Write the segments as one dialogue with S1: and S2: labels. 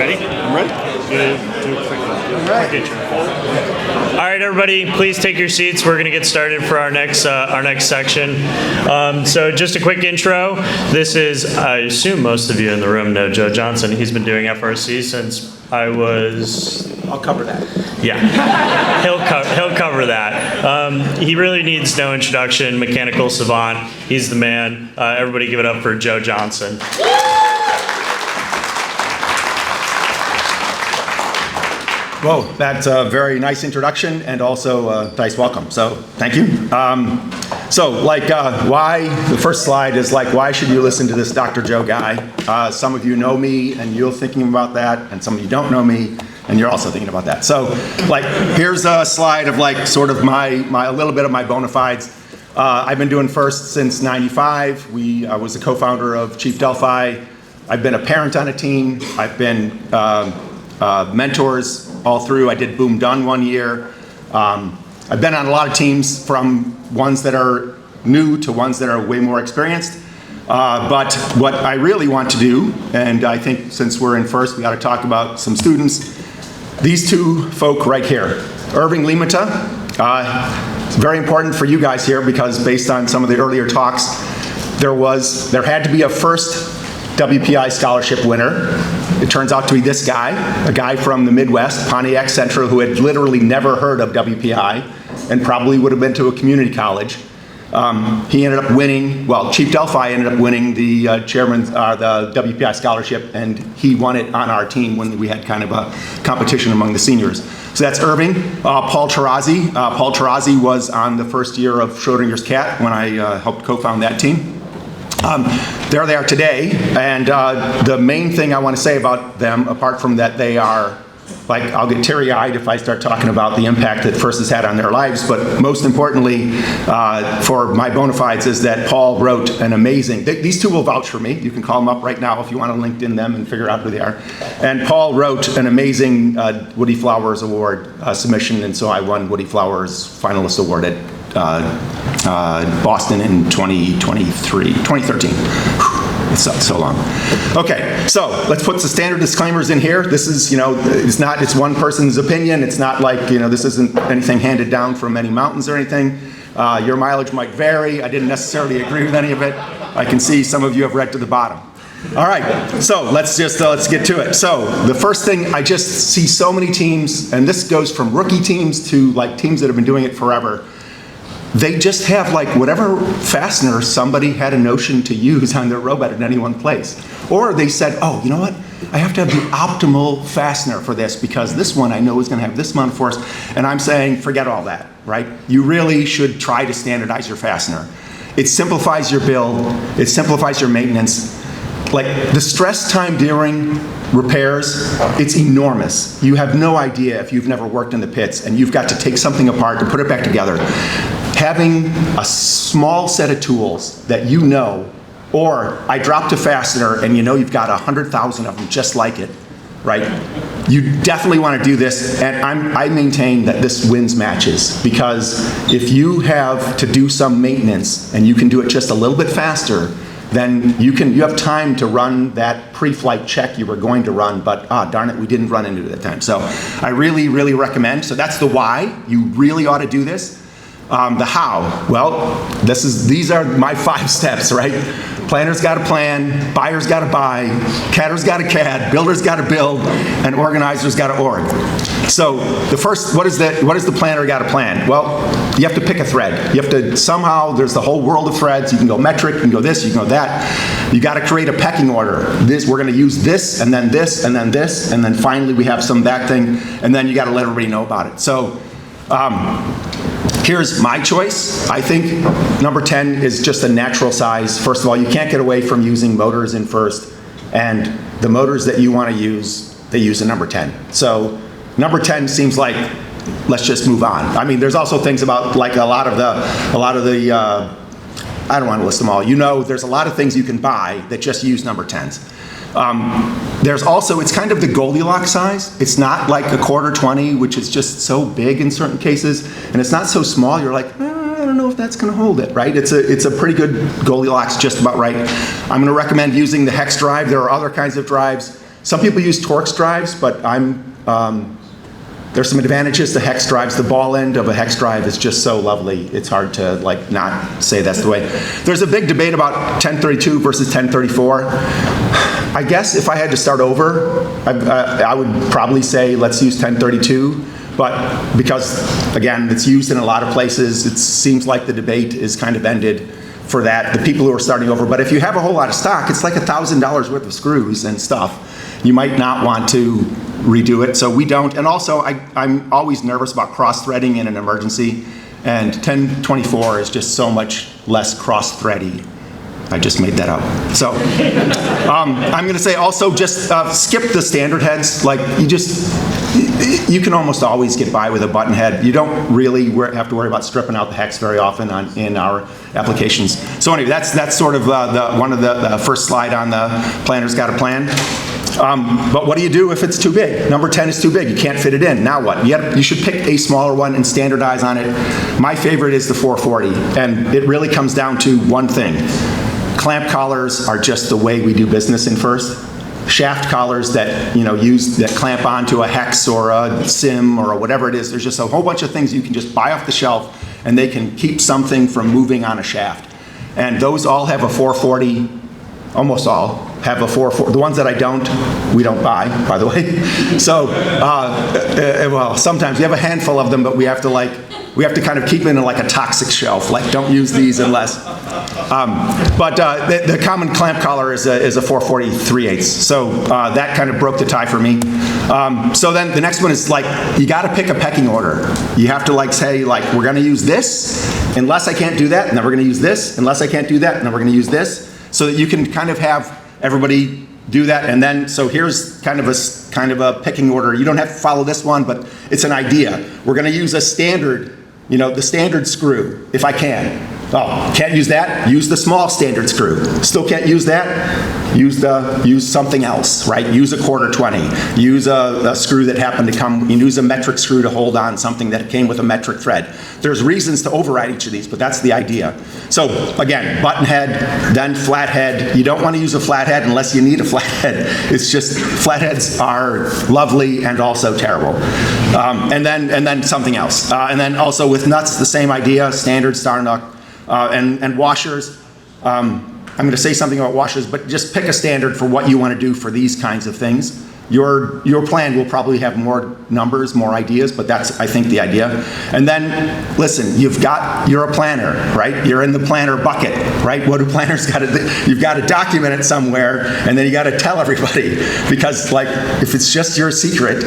S1: Ready?
S2: I'm ready.
S1: Do a quick intro. All right, everybody, please take your seats. We're going to get started for our next section. So just a quick intro. This is, I assume most of you in the room know Joe Johnson. He's been doing FRC since I was...
S2: I'll cover that.
S1: Yeah, he'll cover that. He really needs no introduction. Mechanical savant. He's the man. Everybody give it up for Joe Johnson.
S2: Whoa, that's a very nice introduction and also a nice welcome. So thank you. Why, the first slide is like, why should you listen to this Dr. Joe guy? Some of you know me and you're thinking about that, and some of you don't know me and you're also thinking about that. So here's a slide of sort of a little bit of my bona fides. I've been doing FIRST since '95. I was the co-founder of Chief Delphi. I've been a parent on a team. I've been mentors all through. I did Boom Done 1 year. I've been on a lot of teams, from ones that are new to ones that are way more experienced. But what I really want to do, and I think since we're in FIRST, we ought to talk about some students. These two folk right here, Irving Limata. It's very important for you guys here because based on some of the earlier talks, there had to be a first WPI scholarship winner. It turns out to be this guy, a guy from the Midwest, Pontiac Central, who had literally never heard of WPI and probably would have been to a community college. He ended up winning, Chief Delphi ended up winning the the WPI scholarship, and he won it on our team when we had kind of a competition among the seniors. So that's Irving. Paul Tarazi. Paul Tarazi was on the first year of Schrodinger's Cat when I helped co-found that team. There they are today, and the main thing I want to say about them, apart from that they are, I'll get teary-eyed if I start talking about the impact that FIRST has had on their lives, but most importantly for my bona fides is that Paul wrote an amazing, these two will vouch for me, you can call them up right now if you want to LinkedIn them and figure out who they are, and Paul wrote an amazing Woodie Flowers Award submission, and so I won Woodie Flowers Finalist Award at Boston in 2013. It's so long. Okay, so let's put the standard disclaimers in here. This is, it's one person's opinion. It's not like, this isn't anything handed down from any mountains or anything. Your mileage might vary. I didn't necessarily agree with any of it. I can see some of you have read to the bottom. All right, so let's get to it. So the first thing, I just see so many teams, and this goes from rookie teams to teams that have been doing it forever. They just have whatever fastener somebody had a notion to use on their robot in any one place. Or they said, oh, you know what? I have to have the optimal fastener for this because this one I know is going to have this amount of force. And I'm saying, forget all that, right? You really should try to standardize your fastener. It simplifies your build. It simplifies your maintenance. The stress time during repairs, it's enormous. You have no idea if you've never worked in the pits and you've got to take something apart and put it back together. Having a small set of tools that or I dropped a fastener and you've got 100,000 of them just like it, right? You definitely want to do this, and I maintain that this wins matches, because if you have to do some maintenance and you can do it just a little bit faster, then you have time to run that pre-flight check you were going to run, but darn it, we didn't run into it at that time. So I really, really recommend. So that's the why. You really ought to do this. The how, these are my 5 steps, right? Planner's got to plan, buyer's got to buy, CADer's got to CAD, builder's got to build, and organizer's got to org. So the first, what is the planner got to plan? Well, you have to pick a thread. You have to somehow, there's the whole world of threads. You can go metric, you can go this, you can go that. You got to create a pecking order. We're going to use this, and then this, and then this, and then finally we have some that thing, and then you got to let everybody know about it. So here's my choice. I think number 10 is just a natural size. First of all, you can't get away from using motors in FIRST, and the motors that you want to use, they use a number 10. So number 10 seems like, let's just move on. I mean, there's also things about a lot of the I don't want to list them all. There's a lot of things you can buy that just use number 10s. There's also, it's kind of the Goldilocks size. It's not like a 1/4-20, which is just so big in certain cases, and it's not so small. You're like, I don't know if that's going to hold it, right? It's a pretty good Goldilocks, just about right. I'm going to recommend using the hex drive. There are other kinds of drives. Some people use Torx drives, but there's some advantages to hex drives. The ball end of a hex drive is just so lovely. It's hard to like not say that's the way. There's a big debate about 1032 versus 1034. I guess if I had to start over, I would probably say let's use 1032. But because, again, it's used in a lot of places, it seems like the debate is kind of ended for that, the people who are starting over. But if you have a whole lot of stock, it's like $1,000 worth of screws and stuff. You might not want to redo it, so we don't. And also, I'm always nervous about cross-threading in an emergency, and 1024 is just so much less cross-thready. I just made that up. So I'm going to say also just skip the standard heads. Like you can almost always get by with a button head. You don't really have to worry about stripping out the hex very often in our applications. So anyway, that's sort of one of the first slide on the planner's got a plan. But what do you do if it's too big? Number 10 is too big. You can't fit it in. Now what? You should pick a smaller one and standardize on it. My favorite is the 440, and it really comes down to one thing. Clamp collars are just the way we do business in FIRST. Shaft collars that that clamp onto a hex or a sim or whatever it is. There's just a whole bunch of things you can just buy off the shelf, and they can keep something from moving on a shaft. And those all have a 440. Almost all have a 440. The ones that I don't, we don't buy, by the way. So, well, sometimes we have a handful of them, but we have to kind of keep it in like a toxic shelf. Like, don't use these unless. But the common clamp collar is a 440 3/8. So that kind of broke the tie for me. So then the next one is like, you got to pick a pecking order. You have to like say like, we're going to use this unless I can't do that, and then we're going to use this unless I can't do that, and then we're going to use this. So that you can kind of have everybody do that, and then, so here's kind of a picking order. You don't have to follow this one, but it's an idea. We're gonna use a standard, the standard screw, if I can. Oh, can't use that? Use the small standard screw. Still can't use that? Use something else, right? Use a 1/4-20. Use a screw that happened to come, use a metric screw to hold on something that came with a metric thread. There's reasons to override each of these, but that's the idea. So again, button head, then flat head. You don't want to use a flat head unless you need a flat head. It's just, flatheads are lovely and also terrible. And then something else. And then also with nuts, the same idea, standard star nut. And washers, I'm going to say something about washers, but just pick a standard for what you want to do for these kinds of things. Your plan will probably have more numbers, more ideas, but that's, I think, the idea. And then, listen, you're a planner, right? You're in the planner bucket, right? What do planners got to do? You've got to document it somewhere, and then you got to tell everybody, because like, if it's just your secret,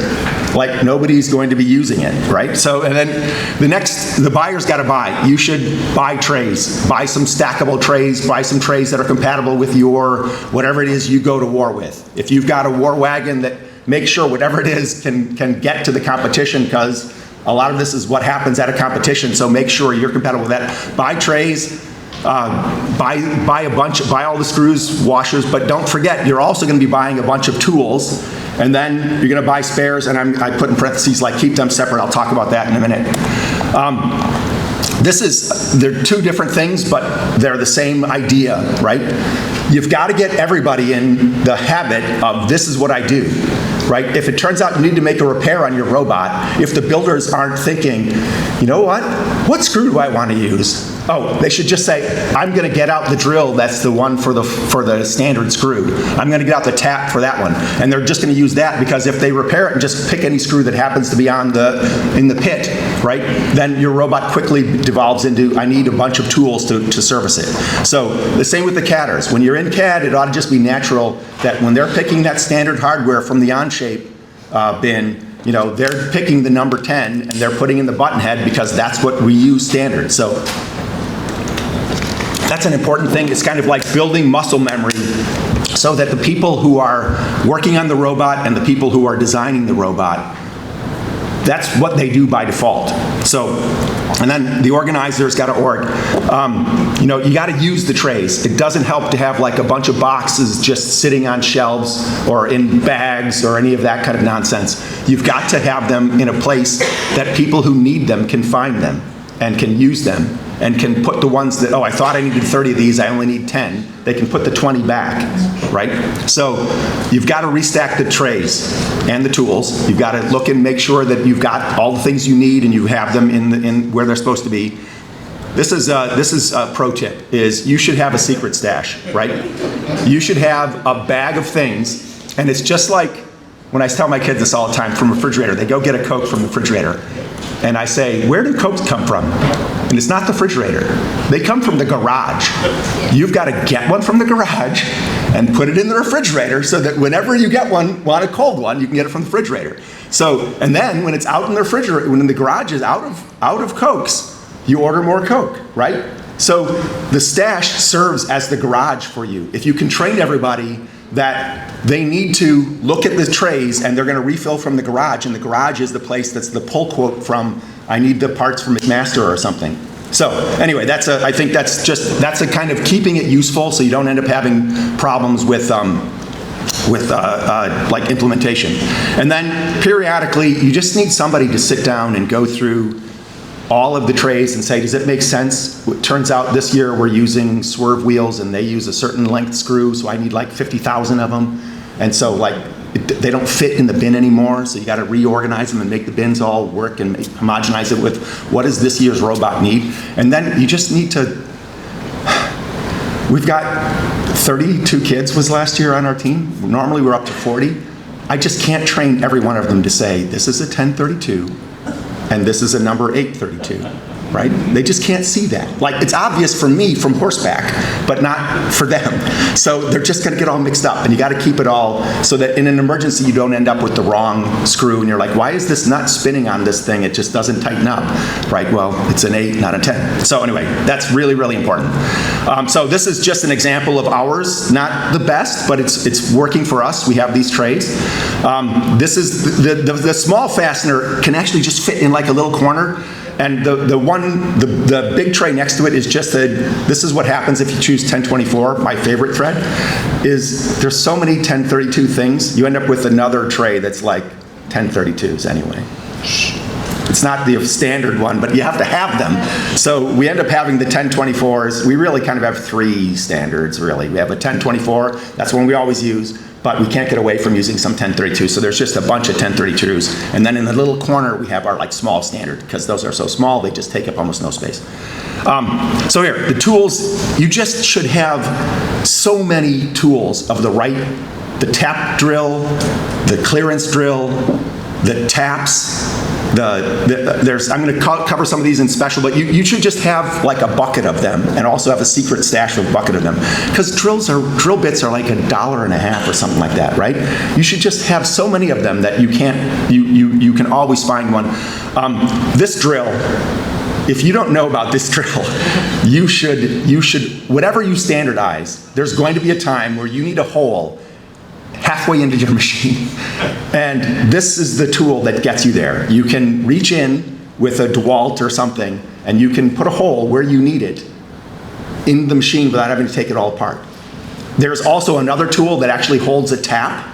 S2: like nobody's going to be using it, right? So, and then the buyer's got to buy. You should buy trays. Buy some stackable trays. Buy some trays that are compatible with your, whatever it is you go to war with. If you've got a war wagon that, make sure whatever it is can get to the competition, because a lot of this is what happens at a competition, so make sure you're compatible with that. Buy trays, buy a bunch, buy all the screws, washers, but don't forget, you're also going to be buying a bunch of tools, and then you're going to buy spares, and I put in parentheses, like, keep them separate. I'll talk about that in a minute. They're two different things, but they're the same idea, right? You've got to get everybody in the habit of, this is what I do, right? If it turns out you need to make a repair on your robot, if the builders aren't thinking, you know what screw do I want to use? Oh, they should just say, I'm going to get out the drill that's the one for the standard screw. I'm going to get out the tap for that one. And they're just going to use that, because if they repair it and just pick any screw that happens to be in the pit, right, then your robot quickly devolves into, I need a bunch of tools to service it. So the same with the CADers. When you're in CAD, it ought to just be natural that when they're picking that standard hardware from the Onshape bin, they're picking the number 10 and they're putting in the button head, because that's what we use standard. So that's an important thing. It's kind of like building muscle memory, so that the people who are working on the robot and the people who are designing the robot, that's what they do by default. So, and then the organizer's got to org. You got to use the trays. It doesn't help to have like a bunch of boxes just sitting on shelves or in bags or any of that kind of nonsense. You've got to have them in a place that people who need them can find them. and can use them and can put the ones that, oh, I thought I needed 30 of these, I only need 10, they can put the 20 back, right? So you've got to restack the trays and the tools. You've got to look and make sure that you've got all the things you need and you have them in where they're supposed to be. This is a pro tip, is you should have a secret stash, right? You should have a bag of things, and it's just like, when I tell my kids this all the time, from a refrigerator, they go get a Coke from the refrigerator. And I say, where do Cokes come from? And it's not the refrigerator. They come from the garage. You've got to get one from the garage and put it in the refrigerator so that whenever you get one, want a cold one, you can get it from the refrigerator. So, and then when it's out in the refrigerator, when the garage is out of Cokes, you order more Coke, right? So the stash serves as the garage for you. If you can train everybody that they need to look at the trays and they're going to refill from the garage, and the garage is the place that's the pull quote from, I need the parts from McMaster or something. So anyway, I think that's a kind of keeping it useful so you don't end up having problems with like implementation. And then periodically, you just need somebody to sit down and go through all of the trays and say, does it make sense? It turns out this year we're using swerve wheels and they use a certain length screw, so I need like 50,000 of them. And so like, they don't fit in the bin anymore, so you got to reorganize them and make the bins all work and homogenize it with what does this year's robot need. And then you just need to, we've got 32 kids was last year on our team. Normally we're up to 40. I just can't train every one of them to say, this is a 1032. And this is a number 832, right? They just can't see that. Like, it's obvious for me from horseback, but not for them. So they're just gonna get all mixed up, and you gotta keep it all so that in an emergency you don't end up with the wrong screw, and you're like, why is this nut spinning on this thing? It just doesn't tighten up, right? Well, it's an 8, not a 10. So anyway, that's really, really important. So this is just an example of ours. Not the best, but it's working for us. We have these trays. This is, the small fastener can actually just fit in like a little corner. And the big tray next to it is just this is what happens if you choose 1024, my favorite thread, is there's so many 1032 things, you end up with another tray that's like 1032s anyway. It's not the standard one, but you have to have them. So we end up having the 1024s. We really kind of have 3 standards, really. We have a 1024, that's one we always use, but we can't get away from using some 1032, so there's just a bunch of 1032s. And then in the little corner, we have our like small standard, because those are so small, they just take up almost no space. So here, the tools, you just should have so many tools of the tap drill, the clearance drill, the taps, I'm going to cover some of these in special, but you should just have like a bucket of them and also have a secret stash of a bucket of them. Because drill bits are like $1.50 or something like that, right? You should just have so many of them that you can always find one. This drill, if you don't know about this drill, you should, whatever you standardize, there's going to be a time where you need a hole halfway into your machine. And this is the tool that gets you there. You can reach in with a DeWalt or something, and you can put a hole where you need it in the machine without having to take it all apart. There's also another tool that actually holds a tap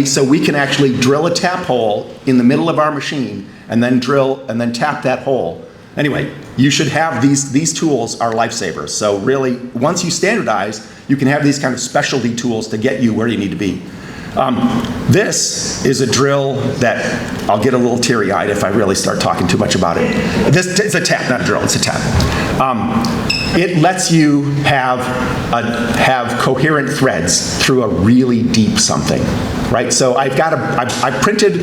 S2: so we can actually drill a tap hole in the middle of our machine and then tap that hole. Anyway, you should have these tools are lifesavers. So really, once you standardize, you can have these kind of specialty tools to get you where you need to be. This is a drill that I'll get a little teary-eyed if I really start talking too much about it. It's a tap, not a drill, it's a tap. It lets you have coherent threads through a really deep something, right? So I printed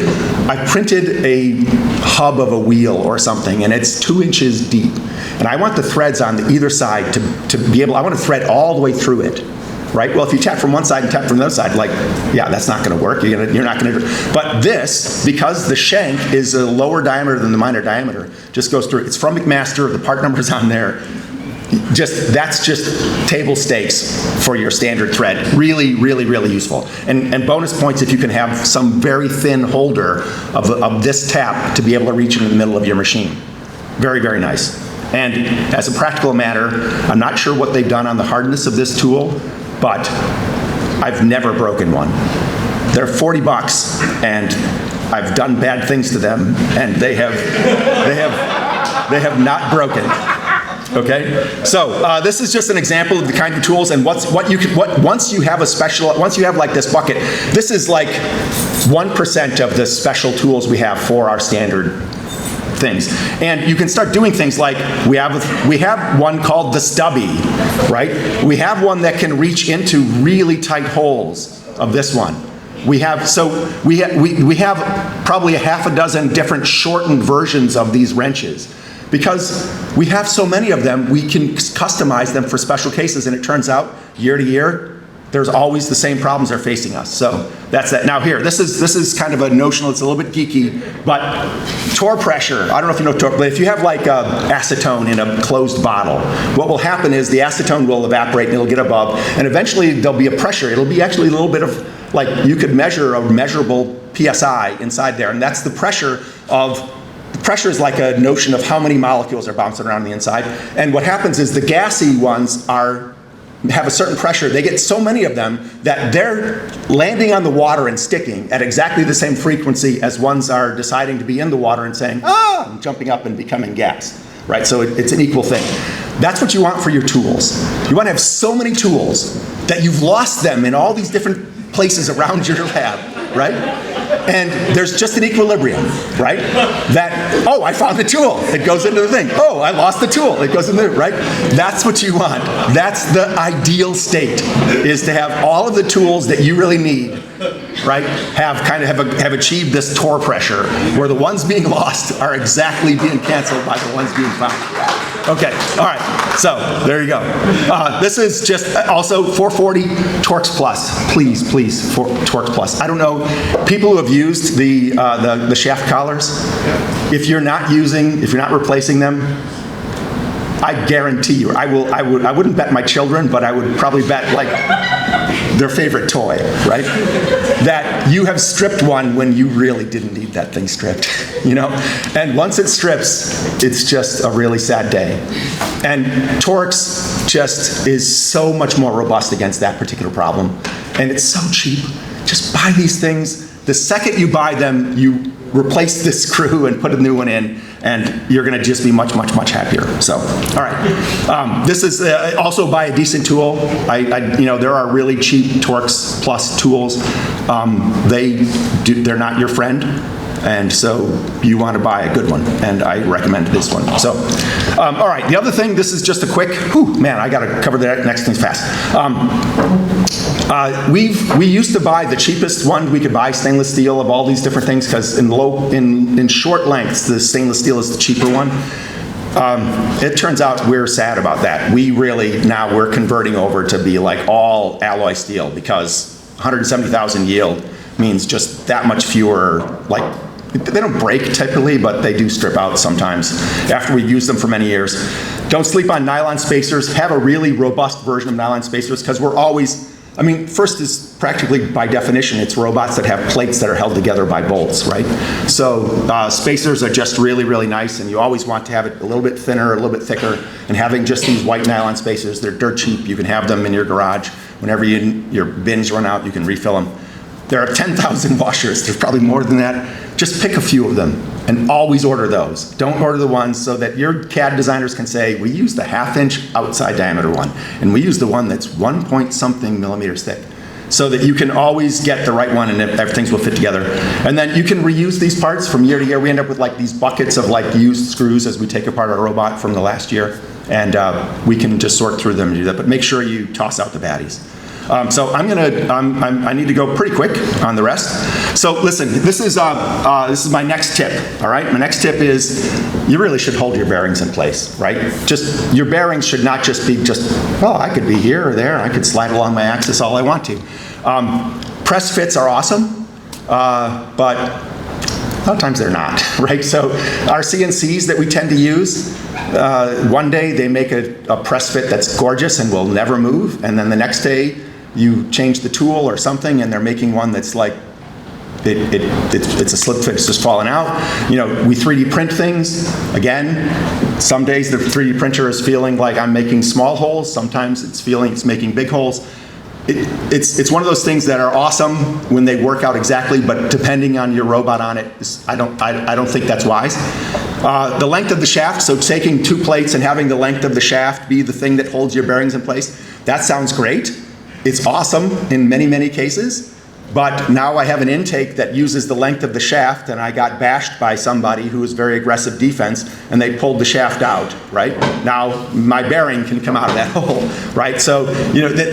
S2: a hub of a wheel or something, and it's 2 inches deep. And I want the threads on either side to be able, I want to thread all the way through it, right? Well, if you tap from one side and tap from the other side, like, yeah, that's not going to work. You're not going to. But this, because the shank is a lower diameter than the minor diameter, just goes through. It's from McMaster. The part number's on there. That's just table stakes for your standard thread. Really, really, really useful. And bonus points if you can have some very thin holder of this tap to be able to reach in the middle of your machine. Very, very nice. And as a practical matter, I'm not sure what they've done on the hardness of this tool, but I've never broken one. They're $40, and I've done bad things to them, and they have They have not broken. Okay, so this is just an example of the kind of tools, and once you have like this bucket, this is like 1% of the special tools we have for our standard things. And you can start doing things like, we have one called the stubby, right? We have one that can reach into really tight holes of this one. We have probably a half a dozen different shortened versions of these wrenches. Because we have so many of them, we can customize them for special cases, and it turns out, year to year, there's always the same problems are facing us. So that's that. Now here, this is kind of a notional, it's a little bit geeky, but torque pressure, I don't know if you know torque, but if you have like acetone in a closed bottle, what will happen is the acetone will evaporate and it'll get above, and eventually there'll be a pressure. It'll be actually a little bit of, like, you could measure a measurable PSI inside there, and that's the pressure of, pressure is like a notion of how many molecules are bouncing around on the inside. And what happens is the gassy ones have a certain pressure. They get so many of them that they're landing on the water and sticking at exactly the same frequency as ones are deciding to be in the water and saying, ah, and jumping up and becoming gas, right? So it's an equal thing. That's what you want for your tools. You want to have so many tools that you've lost them in all these different places around your lab, right? And there's just an equilibrium, right? That, oh, I found the tool. It goes into the thing. Oh, I lost the tool. It goes in there, right? That's what you want. That's the ideal state, is to have all of the tools that you really need, right? Have achieved this torque pressure, where the ones being lost are exactly being canceled by the ones being found. Okay, all right, so there you go. This is just also 440 Torx Plus, please, Torx Plus. I don't know, people who have used the shaft collars, if you're not replacing them, I guarantee you, I wouldn't bet my children, but I would probably bet like their favorite toy, right? That you have stripped one when you really didn't need that thing stripped, you know? And once it strips, it's just a really sad day. And Torx just is so much more robust against that particular problem. And it's so cheap. Just buy these things. The second you buy them, you replace the screw and put a new one in, and you're going to just be much, much, much happier. So, all right. This is also buy a decent tool. There are really cheap Torx Plus tools. They're not your friend, and so you want to buy a good one, and I recommend this one. So, all right. The other thing, this is just a quick. Man, I got to cover the next things fast. We used to buy the cheapest one we could buy, stainless steel, of all these different things, because in short lengths, the stainless steel is the cheaper one. It turns out we're sad about that. We're converting over to be like all alloy steel, because 170,000 yield means just that much fewer, like, they don't break typically, but they do strip out sometimes after we've used them for many years. Don't sleep on nylon spacers. Have a really robust version of nylon spacers, because we're always, first is practically by definition, it's robots that have plates that are held together by bolts, right? So spacers are just really, really nice, and you always want to have it a little bit thinner, a little bit thicker, and having just these white nylon spacers, they're dirt cheap. You can have them in your garage. Whenever your bins run out, you can refill them. There are 10,000 washers. There's probably more than that. Just pick a few of them and always order those. Don't order the ones so that your CAD designers can say, we use the 1/2 inch outside diameter one, and we use the one that's 1 point something millimeters thick, so that you can always get the right one and everything will fit together. And then you can reuse these parts from year to year. We end up with like these buckets of like used screws as we take apart our robot from the last year, and we can just sort through them and do that, but make sure you toss out the baddies. So I need to go pretty quick on the rest. So listen, this is my next tip, all right? My next tip is you really should hold your bearings in place, right? Your bearings should not just be well, I could be here or there. I could slide along my axis all I want to. Press fits are awesome, but a lot of times they're not, right? So our CNCs that we tend to use, one day they make a press fit that's gorgeous and will never move, and then the next day you change the tool or something and they're making one that's like, it's a slip fit, it's just falling out. We 3D print things. Again, some days the 3D printer is feeling like I'm making small holes, sometimes it's feeling it's making big holes. it's one of those things that are awesome when they work out exactly, but depending on your robot on it, I don't think that's wise. The length of the shaft, so taking 2 plates and having the length of the shaft be the thing that holds your bearings in place, that sounds great. It's awesome in many, many cases. But now I have an intake that uses the length of the shaft, and I got bashed by somebody who was very aggressive defense, and they pulled the shaft out, right? Now my bearing can come out of that hole, right? So,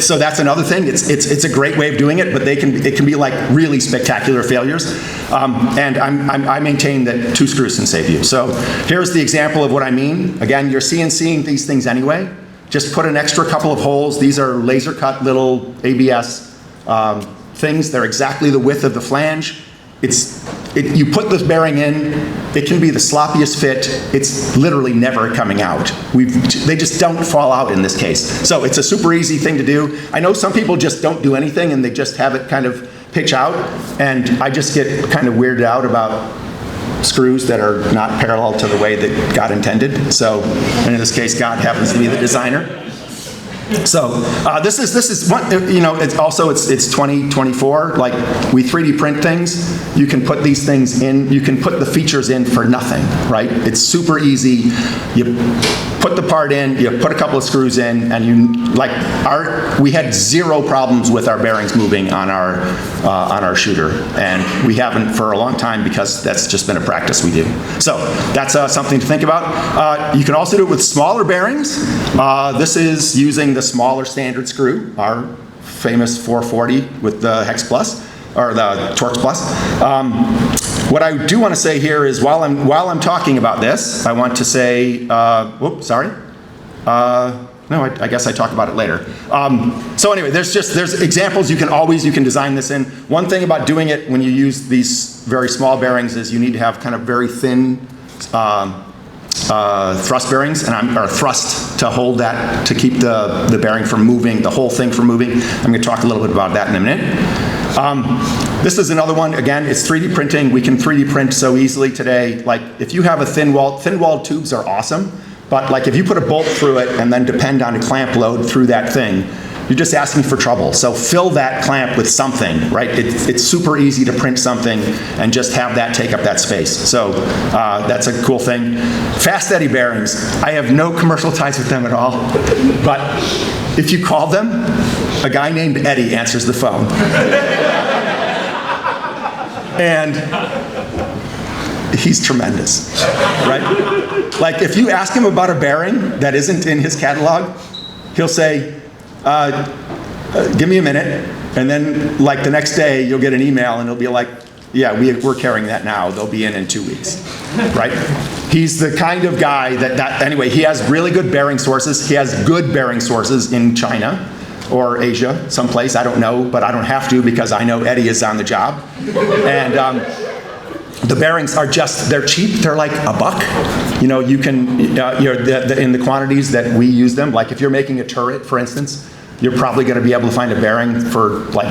S2: so that's another thing. It's a great way of doing it, but it can be like really spectacular failures. And I maintain that 2 screws can save you. So here's the example of what I mean. Again, you're CNCing these things anyway. Just put an extra couple of holes. These are laser cut little ABS things. They're exactly the width of the flange. You put this bearing in, it can be the sloppiest fit. It's literally never coming out. They just don't fall out in this case. So it's a super easy thing to do. I know some people just don't do anything and they just have it kind of pitch out, and I just get kind of weirded out about screws that are not parallel to the way that God intended. So, and in this case, God happens to be the designer. So this is one, it's also, it's 2024, like we 3D print things, you can put these things in, you can put the features in for nothing, right? It's super easy. You put the part in, you put a couple of screws in, and we had 0 problems with our bearings moving on our shooter, and we haven't for a long time because that's just been a practice we do. So that's something to think about. You can also do it with smaller bearings. This is using the smaller standard screw, our famous 440 with the Hex Plus, or the Torx Plus. What I do want to say here is while I'm talking about this, I want to say, whoops, sorry. No, I guess I talk about it later. So anyway, there's examples you can design this in. One thing about doing it when you use these very small bearings is you need to have kind of very thin thrust bearings, or thrust to hold that, to keep the bearing from moving, the whole thing from moving. I'm going to talk a little bit about that in a minute. This is another one. Again, it's 3D printing. We can 3D print so easily today. Like if you have a thin-walled tubes are awesome, but like if you put a bolt through it and then depend on a clamp load through that thing, you're just asking for trouble. So fill that clamp with something, right? It's super easy to print something and just have that take up that space. So that's a cool thing. Fast Eddy bearings. I have no commercial ties with them at all, but if you call them, a guy named Eddie answers the phone. And he's tremendous, right? Like if you ask him about a bearing that isn't in his catalog, he'll say, give me a minute, and then like the next day you'll get an email and it'll be like, yeah, we're carrying that now. They'll be in 2 weeks, right? He's the kind of guy anyway, he has really good bearing sources. He has good bearing sources in China or Asia, someplace, I don't know, but I don't have to because I know Eddie is on the job. And the bearings are they're cheap. They're like $1. You can, in the quantities that we use them, like if you're making a turret, for instance, you're probably going to be able to find a bearing for like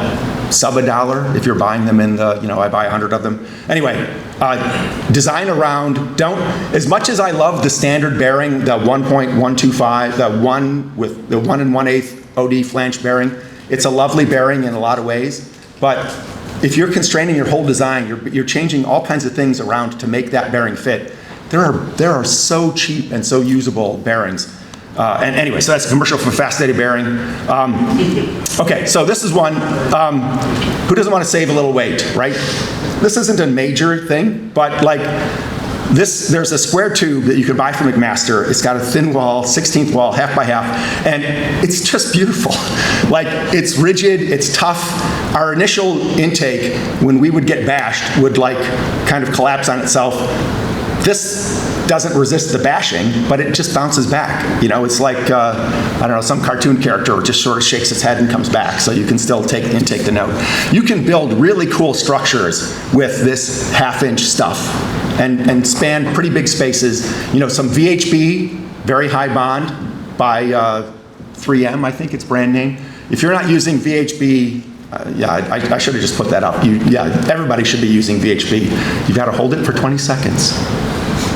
S2: sub $1 if you're buying them in the, I buy 100 of them. Anyway, design around, as much as I love the standard bearing, the 1.125, the 1 with the 1 1/8 OD flange bearing, it's a lovely bearing in a lot of ways, but if you're constraining your whole design, you're changing all kinds of things around to make that bearing fit. There are so cheap and so usable bearings. And anyway, so that's a commercial for Fast Eddy bearing. Okay, so this is one, who doesn't want to save a little weight, right? This isn't a major thing, but like there's a square tube that you can buy from McMaster. It's got a thin wall, 16th wall, half by half, and it's just beautiful. Like it's rigid, it's tough. Our initial intake, when we would get bashed, would like kind of collapse on itself. This doesn't resist the bashing, but it just bounces back. It's like, I don't know, some cartoon character just sort of shakes its head and comes back, so you can still take the note. You can build really cool structures with this half-inch stuff and span pretty big spaces. Some VHB, very high bond by 3M, I think it's brand name. If you're not using VHB, I should have just put that up. Everybody should be using VHB. You've got to hold it for 20 seconds.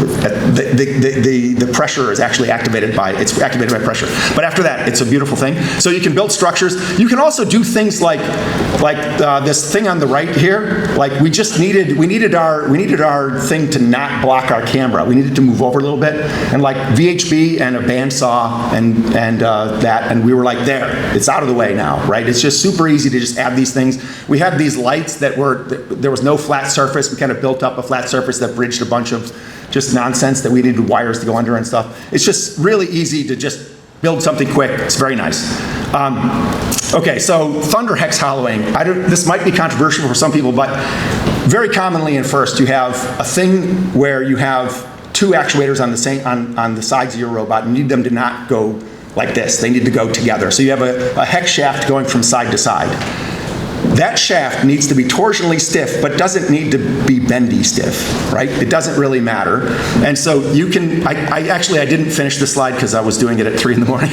S2: the pressure is actually activated by pressure. But after that, it's a beautiful thing. So you can build structures. You can also do things like this thing on the right here. Like we needed our thing to not block our camera. We needed to move over a little bit, and like VHB and a bandsaw and we were like, there, it's out of the way now, right? It's just super easy to just add these things. We had these lights there was no flat surface. We kind of built up a flat surface that bridged a bunch of just nonsense that we needed wires to go under and stuff. It's just really easy to just build something quick. It's very nice. Okay, so Thunder hex hollowing. This might be controversial for some people, but very commonly in FIRST, you have a thing where you have two actuators on the sides of your robot. You need them to not go like this. They need to go together. So you have a hex shaft going from side to side. That shaft needs to be torsionally stiff, but doesn't need to be bendy stiff, right? It doesn't really matter. And so you can, I didn't finish the slide because I was doing it at 3 in the morning.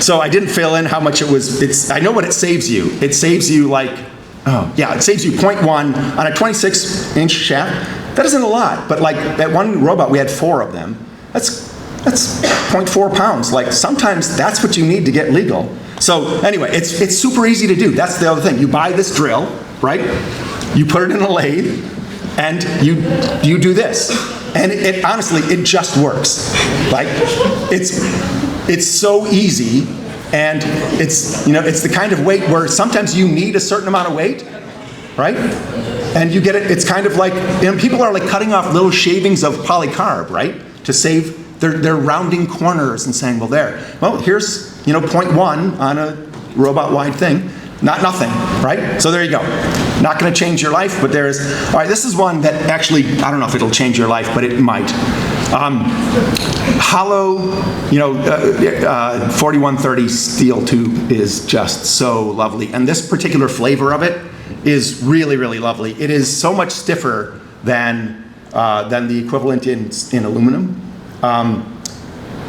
S2: So I didn't fill in how much it was. I know what it saves you. It saves you it saves you 0.1 on a 26-inch shaft. That isn't a lot, but like that one robot, we had 4 of them. That's 0.4 pounds. Like sometimes that's what you need to get legal. So anyway, it's super easy to do. That's the other thing. You buy this drill, right? You put it in a lathe, and you do this. And honestly, it just works. Like it's so easy, and it's the kind of weight where sometimes you need a certain amount of weight, right? And you get it. It's kind of like people are like cutting off little shavings of polycarb, right, to save. They're rounding corners and saying, well, here's 0.1 on a robot-wide thing, nothing, right? So there you go. Not going to change your life, but there is. All right, this is one that actually, I don't know if it'll change your life, but it might. Hollow, 4130 steel tube is just so lovely, and this particular flavor of it is really, really lovely. It is so much stiffer than the equivalent in aluminum.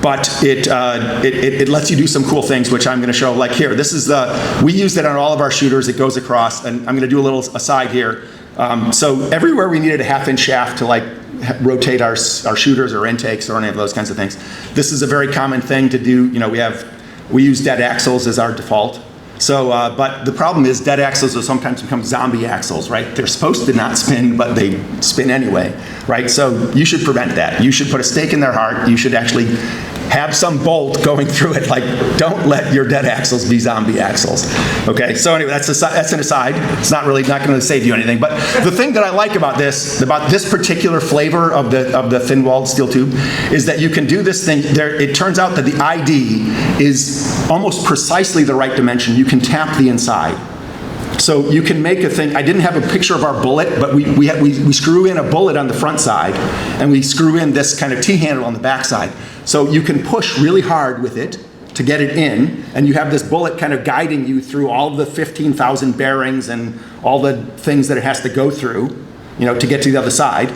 S2: But it lets you do some cool things, which I'm going to show. Like here, this is we used it on all of our shooters. It goes across, and I'm going to do a little aside here. So everywhere we needed a 1/2-inch shaft to like rotate our shooters or intakes or any of those kinds of things. This is a very common thing to do. We use dead axles as our default. So, but the problem is dead axles will sometimes become zombie axles, right? They're supposed to not spin, but they spin anyway, right? So you should prevent that. You should put a stake in their heart. You should actually have some bolt going through it. Like, don't let your dead axles be zombie axles. Okay, so anyway, that's an aside. It's not going to save you anything. But the thing that I like about this particular flavor of the thin-walled steel tube, is that you can do this thing. It turns out that the ID is almost precisely the right dimension. You can tap the inside. So you can make a thing. I didn't have a picture of our bullet, but we screw in a bullet on the front side, and we screw in this kind of T-handle on the back side. So you can push really hard with it to get it in, and you have this bullet kind of guiding you through all the 15,000 bearings and all the things that it has to go through, to get to the other side.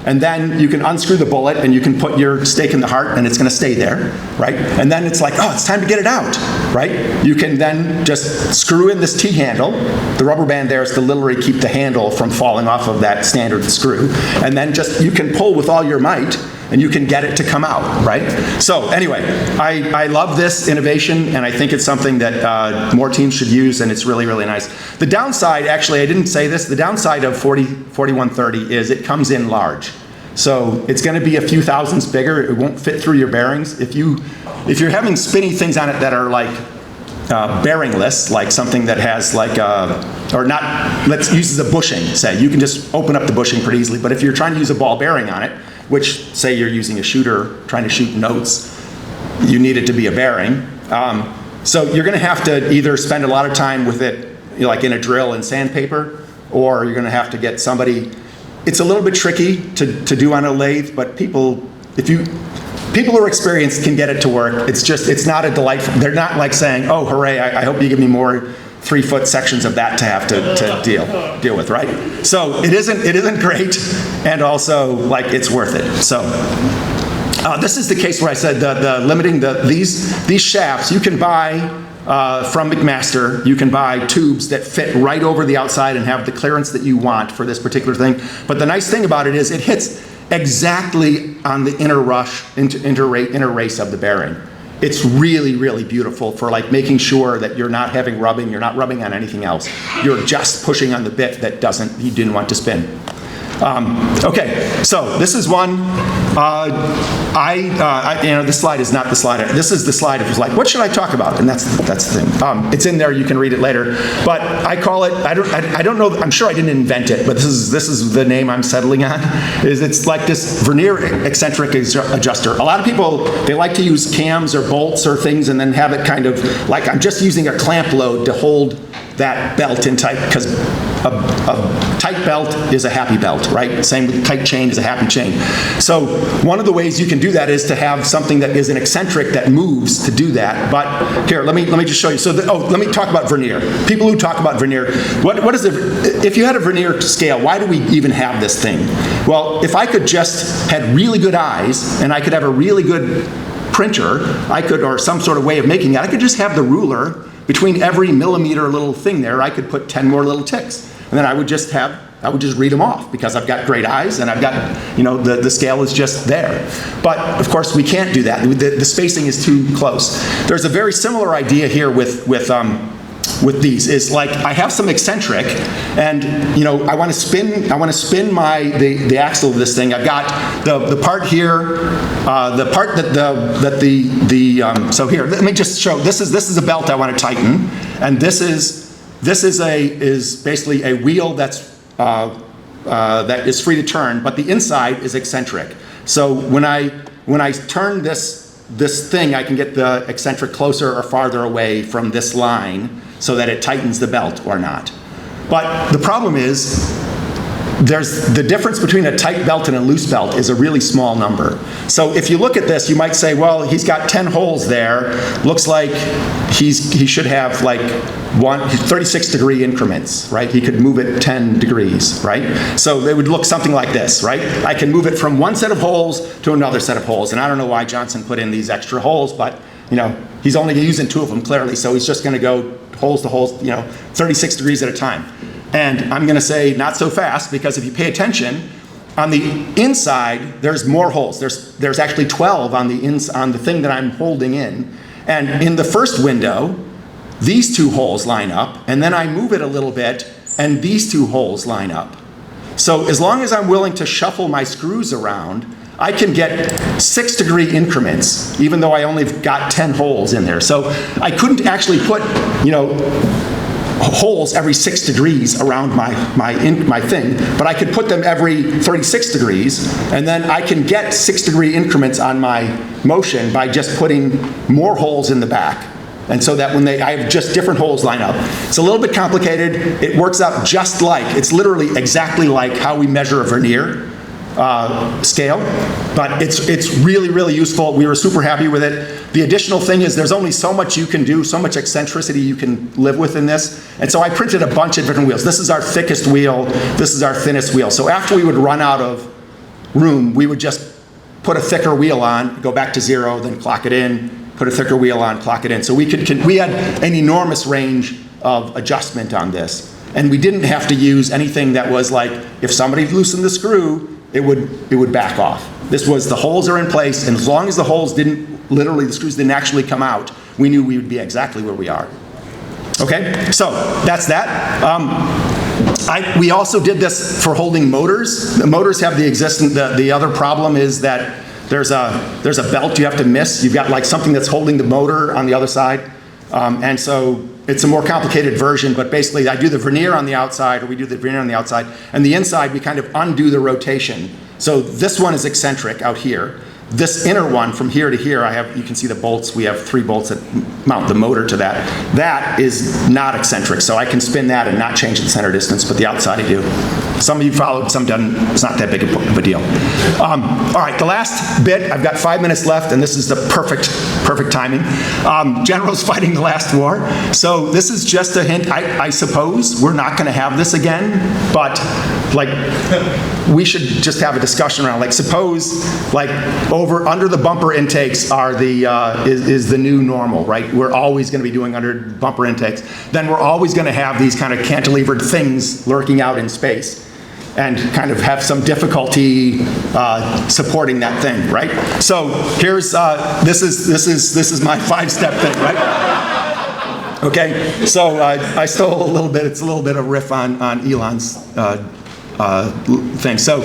S2: And then you can unscrew the bullet, and you can put your stake in the heart, and it's going to stay there, right? And then it's like, oh, it's time to get it out, right? You can then just screw in this T-handle. The rubber band there is to literally keep the handle from falling off of that standard screw. And then you can pull with all your might, and you can get it to come out, right? So anyway, I love this innovation, and I think it's something that more teams should use, and it's really, really nice. The downside, actually, I didn't say this, the downside of 4130 is it comes in large. So it's going to be a few thousandths bigger. It won't fit through your bearings. If you're having spinny things on it that are like bearingless, like something that has like uses a bushing, say, you can just open up the bushing pretty easily. But if you're trying to use a ball bearing on it, which say you're using a shooter trying to shoot notes, you need it to be a bearing. So you're going to have to either spend a lot of time with it, like in a drill and sandpaper, or you're going to have to get somebody. It's a little bit tricky to do on a lathe, but people who are experienced can get it to work. It's not a delightful. They're not like saying, oh, hooray! I hope you give me more 3-foot sections of that to have to deal with, right? So it isn't great, and also like it's worth it. So this is the case where I said limiting these shafts you can buy from McMaster. You can buy tubes that fit right over the outside and have the clearance that you want for this particular thing. But the nice thing about it is it exactly on the inner race of the bearing. It's really, really beautiful for like making sure that you're not having rubbing, you're not rubbing on anything else. You're just pushing on the bit that you didn't want to spin. Okay, so this is one. This slide is not the slide. This is the slide. It was like, what should I talk about? And that's the thing. It's in there. You can read it later. But I call it. I don't know. I'm sure I didn't invent it, but this is the name I'm settling on. It's like this vernier eccentric adjuster. A lot of people, they like to use cams or bolts or things and then have it kind of like I'm just using a clamp load to hold that belt in tight, because a tight belt is a happy belt, right? Same with tight chain is a happy chain. So one of the ways you can do that is to have something that is an eccentric that moves to do that. But here, let me just show you. So let me talk about vernier. People who talk about vernier, what is it? If you had a vernier scale, why do we even have this thing? Well, if I could just had really good eyes and I could have a really good printer, or some sort of way of making it, I could just have the ruler between every millimeter little thing there, I could put 10 more little ticks. And then I would just read them off because I've got great eyes and I've got, the scale is just there. But of course we can't do that. The spacing is too close. There's a very similar idea here with these. Is like I have some eccentric and I want to spin the axle of this thing. I've got the part here, the part so here, let me just show, this is a belt I want to tighten, and this is basically a wheel that is free to turn, but the inside is eccentric. So when I turn this thing, I can get the eccentric closer or farther away from this line so that it tightens the belt or not. But the problem is, there's the difference between a tight belt and a loose belt is a really small number. So if you look at this, you might say, well, he's got 10 holes there. Looks like he should have like 36-degree increments, right? He could move it 10 degrees, right? So they would look something like this, right? I can move it from one set of holes to another set of holes. And I don't know why Johnson put in these extra holes, but he's only using 2 of them clearly, so he's just going to go holes to holes, 36 degrees at a time. And I'm going to say not so fast, because if you pay attention, on the inside there's more holes. There's actually 12 on the thing that I'm holding in. And in the first window, these 2 holes line up, and then I move it a little bit, and these 2 holes line up. So as long as I'm willing to shuffle my screws around, I can get 6-degree increments, even though I only got 10 holes in there. So I couldn't actually put, holes every 6 degrees around my thing, but I could put them every 36 degrees, and then I can get 6-degree increments on my motion by just putting more holes in the back. And so that when I have just different holes line up. It's a little bit complicated. It works out just like, it's literally exactly like how we measure a vernier scale, but it's really, really useful. We were super happy with it. The additional thing is there's only so much you can do, so much eccentricity you can live with in this. And so I printed a bunch of different wheels. This is our thickest wheel. This is our thinnest wheel. So after we would run out of room, we would just put a thicker wheel on, go back to 0, then clock it in, put a thicker wheel on, clock it in. So we had an enormous range of adjustment on this. And we didn't have to use anything that was like, if somebody loosened the screw, it would back off. This was, the holes are in place, and as long as the holes the screws didn't actually come out, we knew we would be exactly where we are. Okay, so that's that. We also did this for holding motors. The motors have the other problem is that there's a belt you have to miss. You've got like something that's holding the motor on the other side. And so it's a more complicated version, but basically I do the vernier on the outside, or we do the vernier on the outside, and the inside we kind of undo the rotation. So this one is eccentric out here. This inner one from here to here, you can see the bolts, we have 3 bolts that mount the motor to that. That is not eccentric, so I can spin that and not change the center distance, but the outside I do. Some of you followed, some didn't. It's not that big of a deal. All right, the last bit, I've got 5 minutes left, and this is the perfect timing. General's fighting the last war. So this is just a hint. I suppose we're not going to have this again, but like we should just have a discussion around, like, suppose like under the bumper intakes are is the new normal, right? We're always going to be doing under bumper intakes. Then we're always going to have these kind of cantilevered things lurking out in space. and kind of have some difficulty supporting that thing, right? So here's, this is my 5-step thing, right? Okay, so I stole a little bit, it's a little bit of riff on Elon's thing. So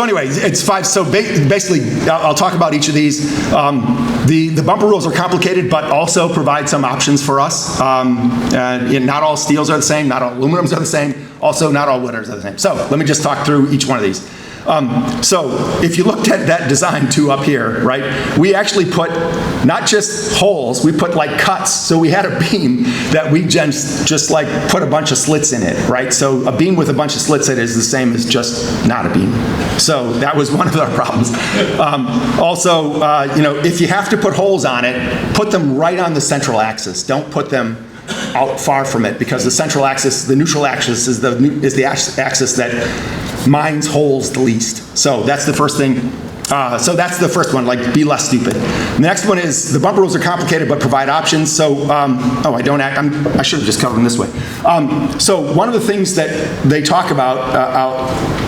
S2: anyway, it's 5, so basically, I'll talk about each of these. The bumper rules are complicated, but also provide some options for us. And not all steels are the same, not all aluminums are the same, also not all wooders are the same. So let me just talk through each one of these. So if you looked at that design too up here, right, we actually put not just holes, we put like cuts. So we had a beam that we just like put a bunch of slits in it, right? So a beam with a bunch of slits in it is the same as just not a beam. So that was one of our problems. Also, you know, if you have to put holes on it, put them right on the central axis. Don't put them out far from it, because the central axis, the neutral axis is the axis that mines holes the least. So that's the first thing. So that's the first one, like be less stupid. The next one is the bumper rules are complicated but provide options. So, I should have just covered them this way. So one of the things that they talk about,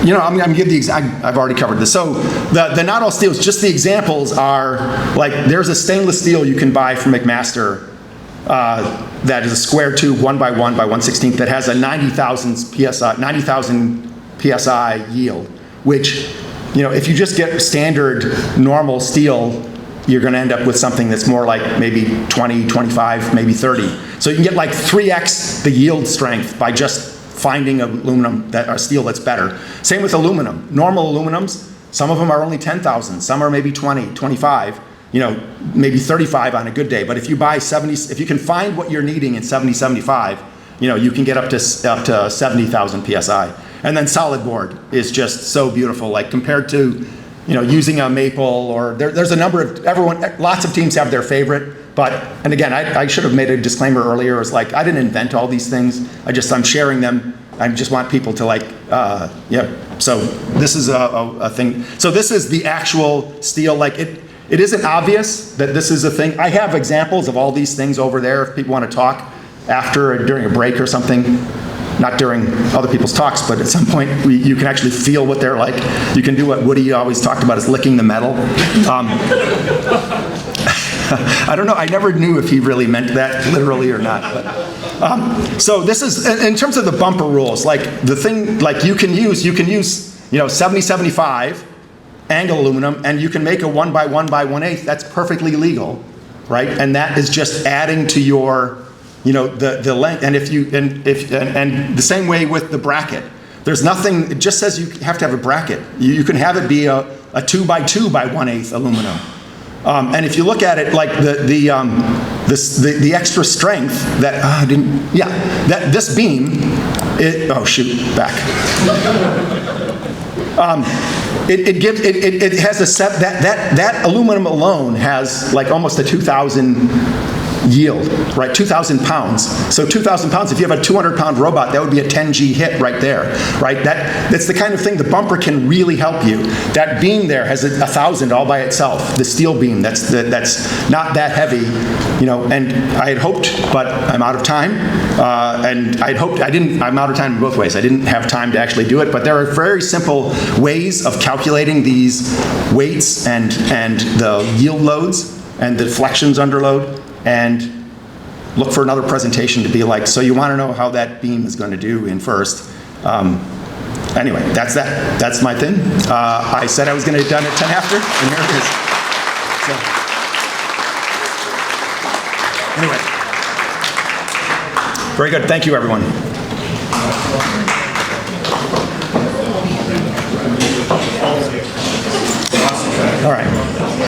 S2: I'm going to give the exact, I've already covered this. So the not all steels, just the examples are like, there's a stainless steel you can buy from McMaster that is a square tube 1 by 1 by 1/16 that has a 90,000 PSI yield, which, you know, if you just get standard normal steel, you're going to end up with something that's more like maybe 20, 25, maybe 30. So you can get like 3x the yield strength by just finding aluminum, or steel that's better. Same with aluminum. Normal aluminums, some of them are only 10,000, some are maybe 20, 25, you know, maybe 35 on a good day. But if you buy 70, if you can find what you're needing in 70, 75, you know, you can get up to 70,000 PSI. And then solid board is just so beautiful, like compared to, you know, using a maple, or there's a number of, lots of teams have their favorite, but, and again, I should have made a disclaimer earlier. It's like, I didn't invent all these things. I'm sharing them. I just want people to like, so this is a thing. So this is the actual steel, like it isn't obvious that this is a thing. I have examples of all these things over there if people want to talk after or during a break or something. Not during other people's talks, but at some point you can actually feel what they're like. You can do what Woodie always talked about, is licking the metal. I don't know, I never knew if he really meant that literally or not. But, so this is, in terms of the bumper rules, like the thing, like you can use, you know, 70-75 angle aluminum, and you can make a 1 by 1 by 1/8. That's perfectly legal, right? And that is just adding to your, you know, the length. And and the same way with the bracket. There's nothing, it just says you have to have a bracket. You can have it be a 2 by 2 by 1/8 aluminum. And if you look at it, like the extra strength that this beam, it has that aluminum alone has like almost a 2,000 yield, right? 2,000 pounds. So 2,000 pounds, if you have a 200-pound robot, that would be a 10G hit right there, right? That's the kind of thing the bumper can really help you. That beam there has 1,000 all by itself. The steel beam, that's not that heavy, you know. And I had hoped, but I'm out of time. And I'd hoped, I'm out of time in both ways. I didn't have time to actually do it, but there are very simple ways of calculating these weights and the yield loads and the deflections under load. And look for another presentation to be like, so you want to know how that beam is going to do in first. Anyway, that's that. That's my thing. I said I was going to get done at 10 after, and here it is. So, anyway. Very good. Thank you, everyone. All right.